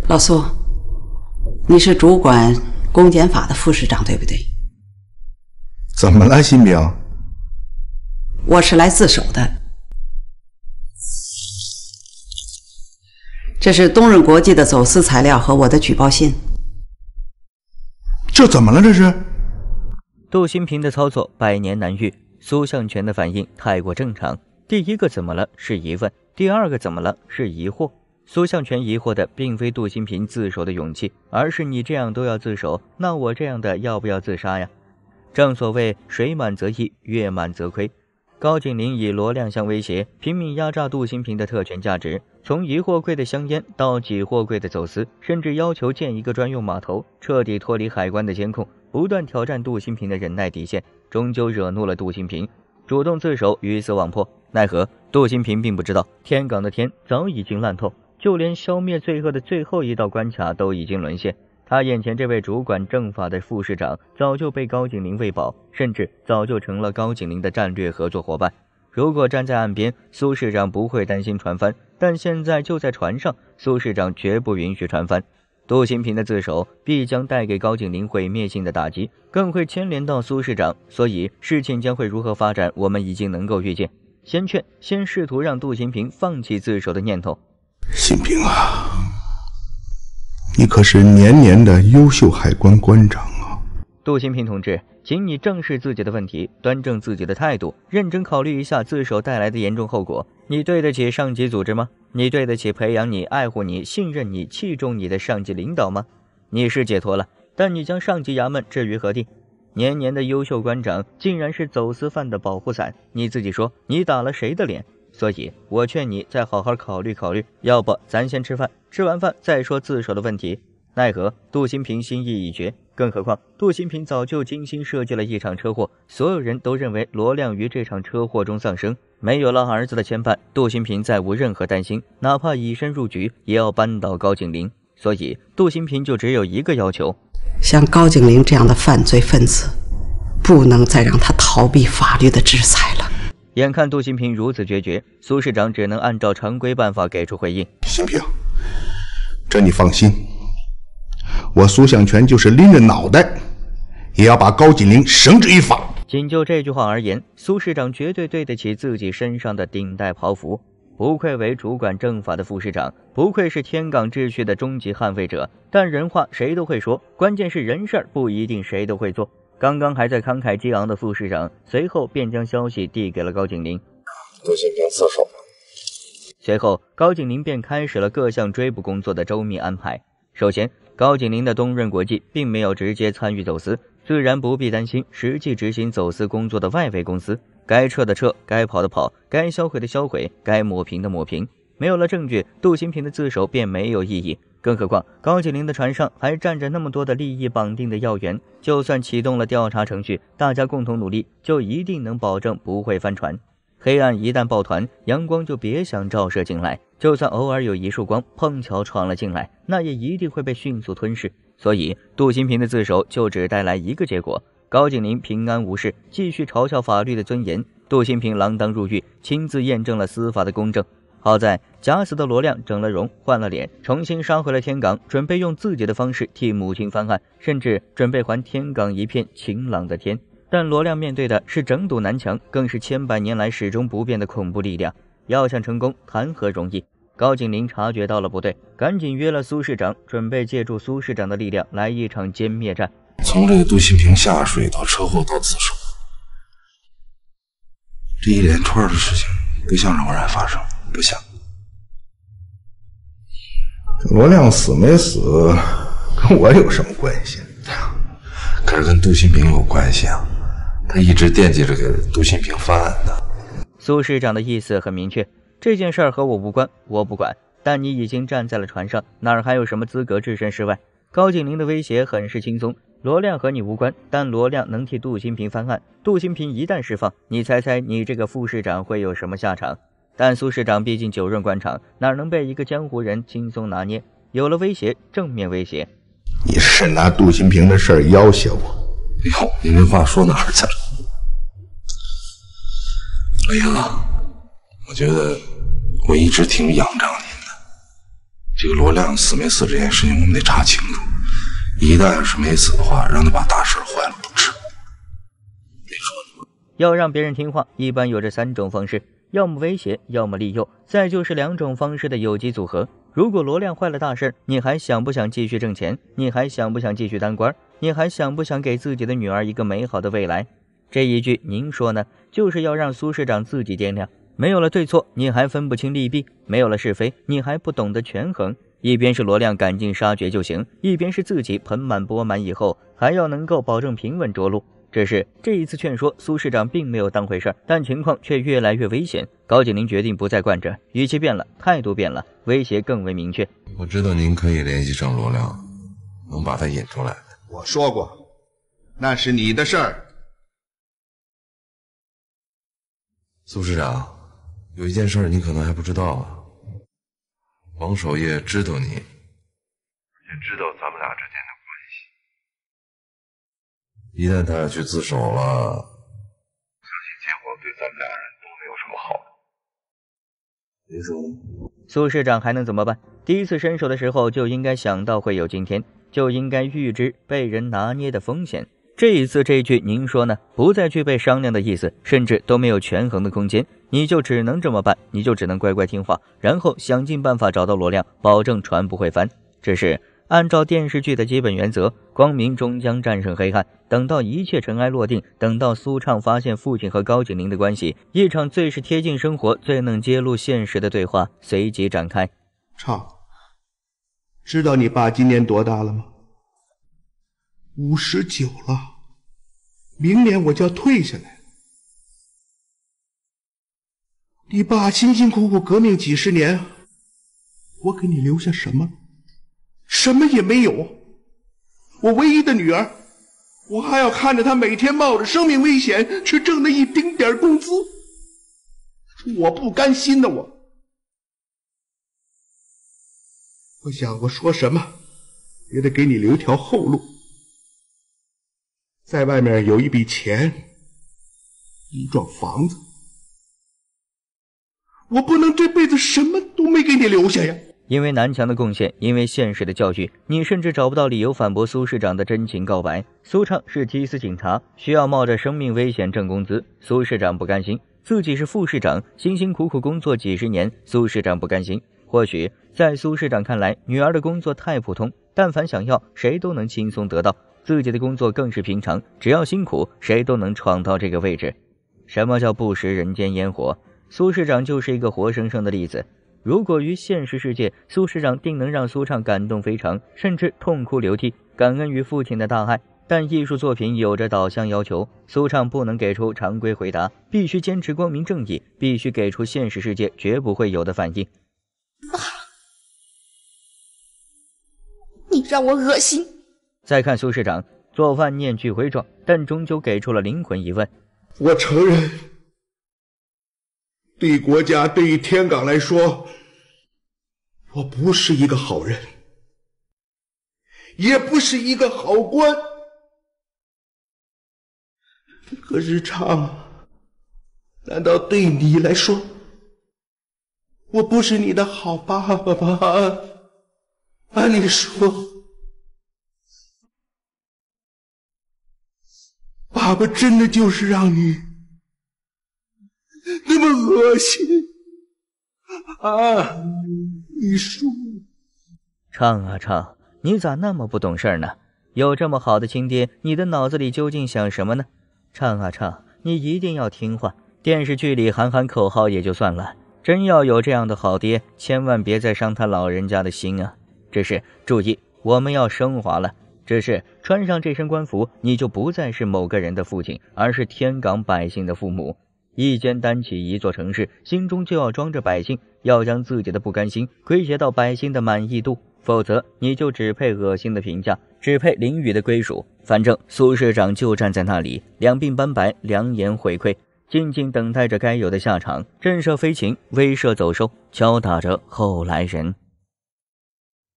老苏，你是主管公检法的副市长，对不对？怎么了，新兵？我是来自首的。这是东润国际的走私材料和我的举报信。这怎么了？这是？杜新平的操作百年难遇，苏向全的反应太过正常。第一个怎么了是疑问，第二个怎么了是疑惑。苏向全疑惑的并非杜新平自首的勇气，而是你这样都要自首，那我这样的要不要自杀呀？正所谓水满则溢，月满则亏。高景林以罗亮相威胁，拼命压榨杜新平的特权价值，从一货柜的香烟到几货柜的走私，甚至要求建一个专用码头，彻底脱离海关的监控，不断挑战杜新平的忍耐底线，终究惹怒了杜新平，主动自首，鱼死网破。奈何杜新平并不知道，天港的天早已经烂透，就连消灭罪恶的最后一道关卡都已经沦陷。他眼前这位主管政法的副市长早就被高景林喂饱，甚至早就成了高景林的战略合作伙伴。如果站在岸边，苏市长不会担心船翻，但现在就在船上，苏市长绝不允许船翻。杜新平的自首必将带给高景林毁灭性的打击，更会牵连到苏市长，所以事情将会如何发展，我们已经能够预见。先试图让杜新平放弃自首的念头。新平啊，你可是年年的优秀海关关长啊！杜新平同志，请你正视自己的问题，端正自己的态度，认真考虑一下自首带来的严重后果。你对得起上级组织吗？你对得起培养你、爱护你、信任你、器重你的上级领导吗？你是解脱了，但你将上级衙门置于何地？年年的优秀关长竟然是走私犯的保护伞，你自己说你打了谁的脸？所以我劝你再好好考虑考虑，要不咱先吃饭，吃完饭再说自首的问题。奈何杜新平心意已决，更何况杜新平早就精心设计了一场车祸，所有人都认为罗亮于这场车祸中丧生。没有了儿子的牵绊，杜新平再无任何担心，哪怕以身入局也要扳倒高景林。所以杜新平就只有一个要求，像高景林这样的犯罪分子，不能再让他逃避法律的制裁了。眼看杜新平如此决绝，苏市长只能按照常规办法给出回应。新平，这你放心，我苏向全就是拎着脑袋也要把高景林绳之于法。仅就这句话而言，苏市长绝对对得起自己身上的顶戴袍服，不愧为主管政法的副市长，不愧是天港秩序的终极捍卫者。但人话谁都会说，关键是人事不一定谁都会做。刚刚还在慷慨激昂的副市长，随后便将消息递给了高景林。杜新平自首了。随后高景林便开始了各项追捕工作的周密安排。首先，高景林的东润国际并没有直接参与走私，自然不必担心实际执行走私工作的外围公司，该撤的撤，该跑的跑，该销毁的销毁，该抹平的抹平。没有了证据，杜新平的自首便没有意义。更何况高景林的船上还站着那么多的利益绑定的要员，就算启动了调查程序，大家共同努力，就一定能保证不会翻船。黑暗一旦抱团，阳光就别想照射进来，就算偶尔有一束光碰巧闯了进来，那也一定会被迅速吞噬。所以杜新平的自首就只带来一个结果，高景林平安无事，继续嘲笑法律的尊严，杜新平锒铛入狱，亲自验证了司法的公正。好在假死的罗亮整了容，换了脸，重新杀回了天港，准备用自己的方式替母亲翻案，甚至准备还天港一片晴朗的天。但罗亮面对的是整堵南墙，更是千百年来始终不变的恐怖力量，要想成功谈何容易。高景林察觉到了不对，赶紧约了苏市长，准备借助苏市长的力量来一场歼灭战。从这个杜新平下水到车祸到自首，这一连串的事情不像是偶然发生，不像。罗亮死没死跟我有什么关系？可是跟杜新平有关系啊，他一直惦记着给杜新平翻案的。苏市长的意思很明确，这件事和我无关，我不管，但你已经站在了船上，哪儿还有什么资格置身事外？高景林的威胁很是轻松，罗亮和你无关，但罗亮能替杜新平翻案，杜新平一旦释放，你猜猜你这个副市长会有什么下场？但苏市长毕竟9任官场，哪能被一个江湖人轻松拿捏？有了威胁，正面威胁。你是拿杜新平的事儿要挟我？哎呦，您这话说哪儿去了？罗英啊，我觉得我一直挺仰仗您的，这个罗亮死没死这件事情，我们得查清楚。一旦要是没死的话，让他把大事坏了不治。你说呢？要让别人听话，一般有这3种方式：要么威胁，要么利诱，再就是2种方式的有机组合。如果罗亮坏了大事，你还想不想继续挣钱？你还想不想继续当官？你还想不想给自己的女儿一个美好的未来？这一句您说呢？就是要让苏市长自己掂量。没有了对错，你还分不清利弊；没有了是非，你还不懂得权衡。一边是罗亮赶尽杀绝就行，一边是自己盆满钵满以后还要能够保证平稳着陆。只是这一次劝说，苏市长并没有当回事，但情况却越来越危险。高景林决定不再惯着，语气变了，态度变了，威胁更为明确。我知道您可以联系上罗亮，能把他引出来。我说过，那是你的事儿。苏市长，有一件事你可能还不知道啊。王守业知道你，也知道咱们俩之间的关系。一旦他要去自首了，相信结果对咱们俩人都没有什么好的。您说呢？苏市长还能怎么办？第一次伸手的时候就应该想到会有今天，就应该预知被人拿捏的风险。这一次这句您说呢，不再具备商量的意思，甚至都没有权衡的空间。你就只能这么办，你就只能乖乖听话，然后想尽办法找到罗亮，保证船不会翻。只是按照电视剧的基本原则，光明终将战胜黑暗。等到一切尘埃落定，等到苏畅发现父亲和高景林的关系，一场最是贴近生活、最能揭露现实的对话随即展开。畅，知道你爸今年多大了吗？59了，明年我就要退下来。你爸辛辛苦苦革命几十年，我给你留下什么？什么也没有。我唯一的女儿，我还要看着她每天冒着生命危险去挣那一丁点工资，我不甘心的。我想我说什么也得给你留条后路，在外面有一笔钱，一幢房子，我不能这辈子什么都没给你留下呀。因为南墙的贡献，因为现实的教育，你甚至找不到理由反驳苏市长的真情告白。苏畅是缉私警察，需要冒着生命危险挣工资，苏市长不甘心。自己是副市长，辛辛苦苦工作几十年，苏市长不甘心。或许在苏市长看来，女儿的工作太普通，但凡想要，谁都能轻松得到。自己的工作更是平常，只要辛苦，谁都能闯到这个位置。什么叫不食人间烟火？苏市长就是一个活生生的例子。如果于现实世界，苏市长定能让苏畅感动非常，甚至痛哭流涕，感恩于父亲的大爱。但艺术作品有着导向要求，苏畅不能给出常规回答，必须坚持光明正义，必须给出现实世界绝不会有的反应。爸，你让我恶心。再看苏市长做万念俱灰状，但终究给出了灵魂疑问。我承认，对国家对天港来说，我不是一个好人，也不是一个好官。可是畅，难道对你来说，我不是你的好爸爸吗？按理说，爸爸真的就是让你那么恶心啊！你说，畅啊畅，你咋那么不懂事呢？有这么好的亲爹，你的脑子里究竟想什么呢？畅啊畅，你一定要听话。电视剧里喊喊口号也就算了，真要有这样的好爹，千万别再伤他老人家的心啊！只是注意，我们要升华了。只是穿上这身官服，你就不再是某个人的父亲，而是天港百姓的父母。一肩担起一座城市，心中就要装着百姓，要将自己的不甘心归结到百姓的满意度，否则你就只配恶心的评价，只配淋雨的归属。反正苏市长就站在那里，两鬓斑白，两眼回馈，静静等待着该有的下场，震慑飞禽，威慑走兽，敲打着后来人。